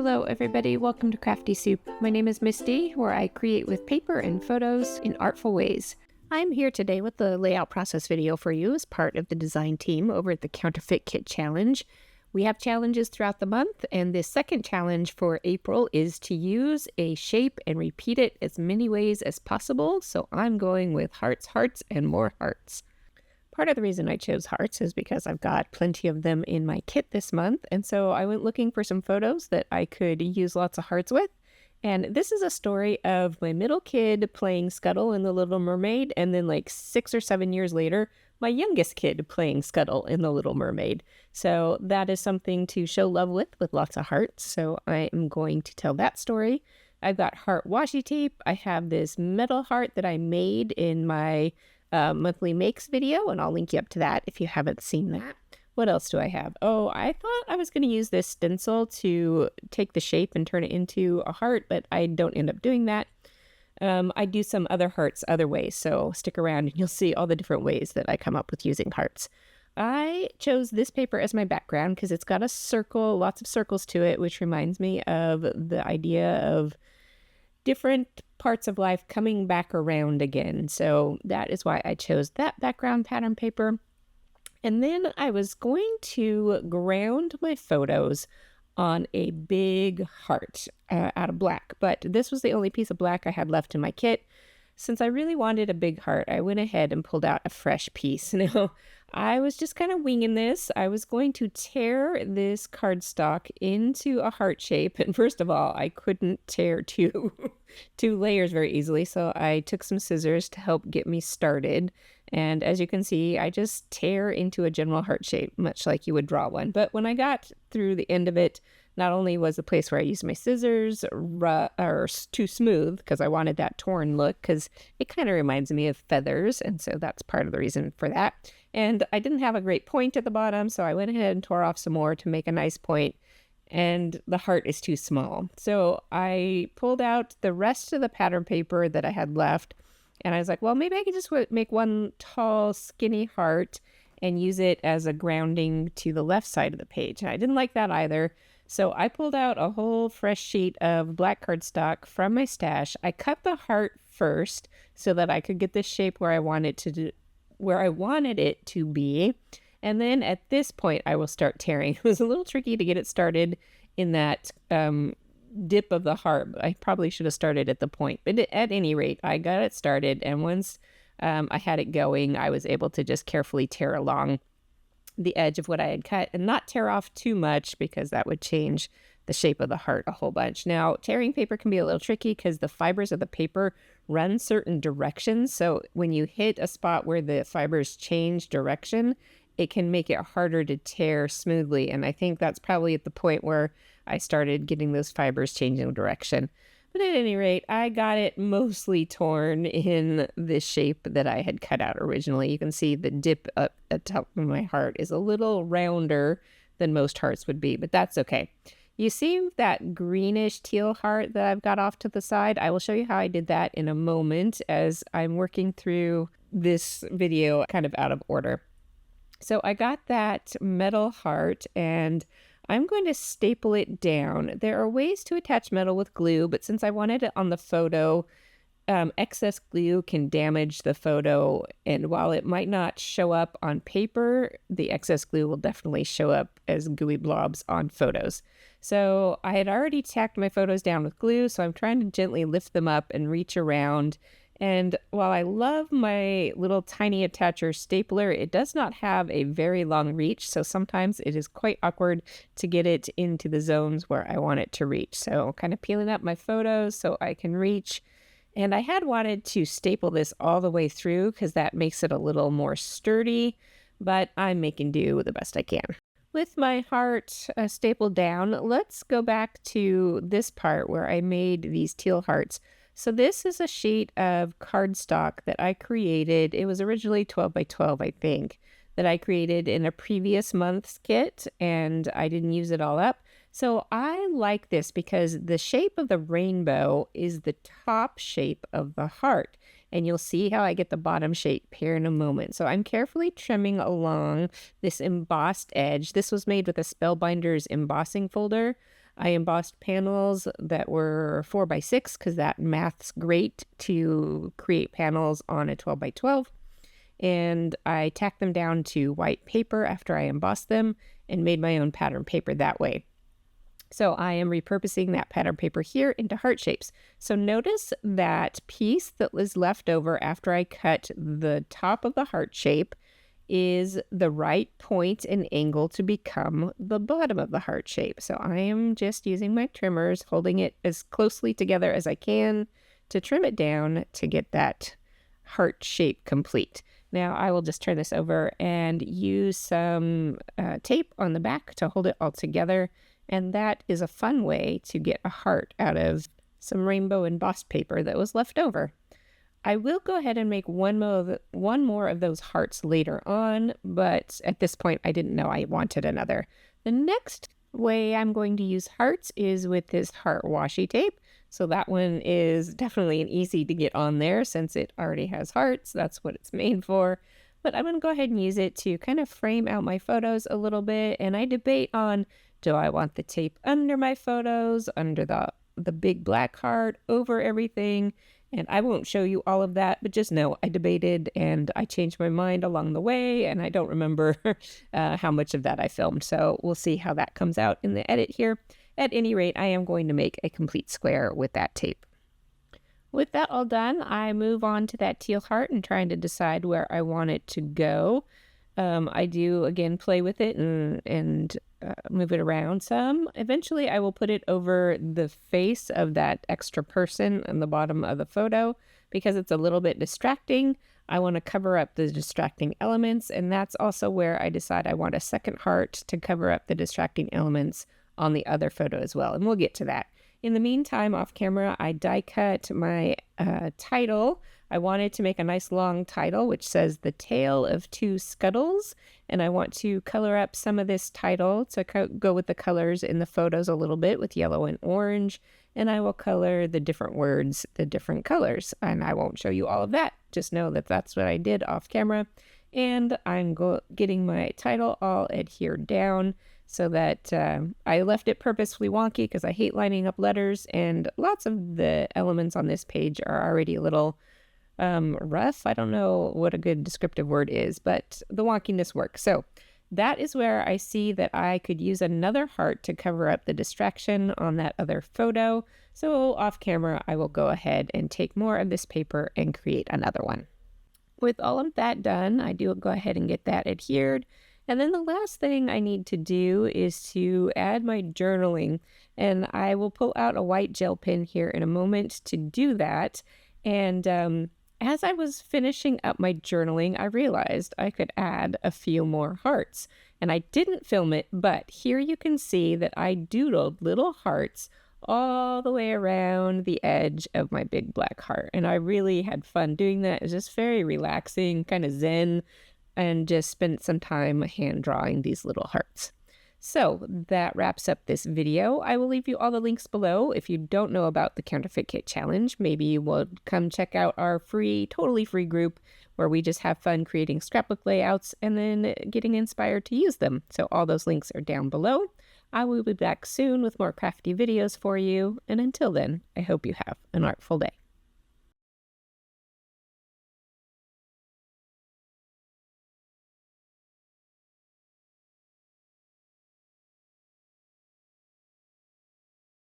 Hello everybody, welcome to Crafty Soup. My name is Misty, where I create with paper and photos in artful ways. I'm here today with the layout process video for you as part of the design team over at the Counterfeit Kit Challenge. We have challenges throughout the month, and this second challenge for April is to use a shape and repeat it as many ways as possible. So I'm going with hearts, hearts, and more hearts. Part of the reason I chose hearts is because I've got plenty of them in my kit this month, and so I went looking for some photos that I could use lots of hearts with. And this is a story of my middle kid playing Scuttle in The Little Mermaid, and then like 6 or 7 years later, my youngest kid playing Scuttle in The Little Mermaid. So that is something to show love with lots of hearts. So I am going to tell that story. I've got heart washi tape. I have this metal heart that I made in my monthly makes video, and I'll link you up to that if you haven't seen that. What else do I have? Oh, I thought I was going to use this stencil to take the shape and turn it into a heart, but I don't end up doing that. I do some other hearts other ways, so stick around and you'll see all the different ways that I come up with using hearts. I chose this paper as my background because it's got a circle, lots of circles to it, which reminds me of the idea of different parts of life coming back around again. So that is why I chose that background pattern paper. And then I was going to ground my photos on a big heart out of black. But this was the only piece of black I had left in my kit. Since I really wanted a big heart, I went ahead and pulled out a fresh piece. Now, I was just kind of winging this. I was going to tear this cardstock into a heart shape. And first of all, I couldn't tear two layers very easily. So I took some scissors to help get me started. And as you can see, I just tear into a general heart shape, much like you would draw one. But when I got through the end of it, not only was the place where I used my scissors too smooth, because I wanted that torn look, because it kind of reminds me of feathers, and so that's part of the reason for that. And I didn't have a great point at the bottom, so I went ahead and tore off some more to make a nice point, and the heart is too small. So I pulled out the rest of the pattern paper that I had left, and I was like, well, maybe I could just make one tall, skinny heart and use it as a grounding to the left side of the page. And I didn't like that either. So I pulled out a whole fresh sheet of black cardstock from my stash. I cut the heart first so that I could get the shape where I wanted it to be. And then at this point, I will start tearing. It was a little tricky to get it started in that dip of the heart. I probably should have started at the point. But at any rate, I got it started. And once I had it going, I was able to just carefully tear along the edge of what I had cut and not tear off too much, because that would change the shape of the heart a whole bunch. Now, tearing paper can be a little tricky because the fibers of the paper run certain directions. So when you hit a spot where the fibers change direction, it can make it harder to tear smoothly. And I think that's probably at the point where I started getting those fibers changing direction. But at any rate, I got it mostly torn in the shape that I had cut out originally. You can see the dip up at the top of my heart is a little rounder than most hearts would be, but that's okay. You see that greenish teal heart that I've got off to the side? I will show you how I did that in a moment as I'm working through this video kind of out of order. So I got that metal heart and I'm going to staple it down. There are ways to attach metal with glue, but since I wanted it on the photo, excess glue can damage the photo. And while it might not show up on paper, the excess glue will definitely show up as gooey blobs on photos. So I had already tacked my photos down with glue, so I'm trying to gently lift them up and reach around. And while I love my little tiny attacher stapler, it does not have a very long reach. So sometimes it is quite awkward to get it into the zones where I want it to reach. So kind of peeling up my photos so I can reach. And I had wanted to staple this all the way through because that makes it a little more sturdy, but I'm making do with the best I can. With my heart stapled down, let's go back to this part where I made these teal hearts. So this is a sheet of cardstock that I created. It was originally 12 by 12, I think, that I created in a previous month's kit, and I didn't use it all up. So I like this because the shape of the rainbow is the top shape of the heart. And you'll see how I get the bottom shape here in a moment. So I'm carefully trimming along this embossed edge. This was made with a Spellbinders embossing folder. I embossed panels that were 4 by 6 because that math's great to create panels on a 12 by 12. And I tacked them down to white paper after I embossed them and made my own pattern paper that way. So I am repurposing that pattern paper here into heart shapes. So notice that piece that was left over after I cut the top of the heart shape is the right point and angle to become the bottom of the heart shape. So I am just using my trimmers, holding it as closely together as I can to trim it down to get that heart shape complete. Now I will just turn this over and use some tape on the back to hold it all together. And that is a fun way to get a heart out of some rainbow embossed paper that was left over. I will go ahead and make one more of those hearts later on, but at this point I didn't know I wanted another. The next way I'm going to use hearts is with this heart washi tape. So that one is definitely an easy to get on there since it already has hearts. That's what it's made for. But I'm going to go ahead and use it to kind of frame out my photos a little bit. And I debate on, do I want the tape under my photos, under the big black heart, over everything? And I won't show you all of that, but just know I debated and I changed my mind along the way, and I don't remember how much of that I filmed. So we'll see how that comes out in the edit here. At any rate, I am going to make a complete square with that tape. With that all done, I move on to that teal heart and trying to decide where I want it to go. I do, again, play with it and move it around some. Eventually, I will put it over the face of that extra person on the bottom of the photo because it's a little bit distracting. I want to cover up the distracting elements, and that's also where I decide I want a second heart to cover up the distracting elements on the other photo as well, and we'll get to that. In the meantime, off camera, I die cut my title. I wanted to make a nice long title which says The Tale of Two Scuttles, and I want to color up some of this title to go with the colors in the photos a little bit with yellow and orange, and I will color the different words the different colors, and I won't show you all of that. Just know that that's what I did off camera, and I'm getting my title all adhered down so that I left it purposefully wonky because I hate lining up letters, and lots of the elements on this page are already a little rough. I don't know what a good descriptive word is, but the wonkiness works. So that is where I see that I could use another heart to cover up the distraction on that other photo. So off camera, I will go ahead and take more of this paper and create another one. With all of that done, I do go ahead and get that adhered. And then the last thing I need to do is to add my journaling, and I will pull out a white gel pen here in a moment to do that. And as I was finishing up my journaling, I realized I could add a few more hearts, and I didn't film it, but here you can see that I doodled little hearts all the way around the edge of my big black heart, and I really had fun doing that. It was just very relaxing, kind of zen, and just spent some time hand drawing these little hearts. So that wraps up this video. I will leave you all the links below. If you don't know about the Counterfeit Kit Challenge, maybe you will come check out our free, totally free group where we just have fun creating scrapbook layouts and then getting inspired to use them. So all those links are down below. I will be back soon with more crafty videos for you. And until then, I hope you have an artful day.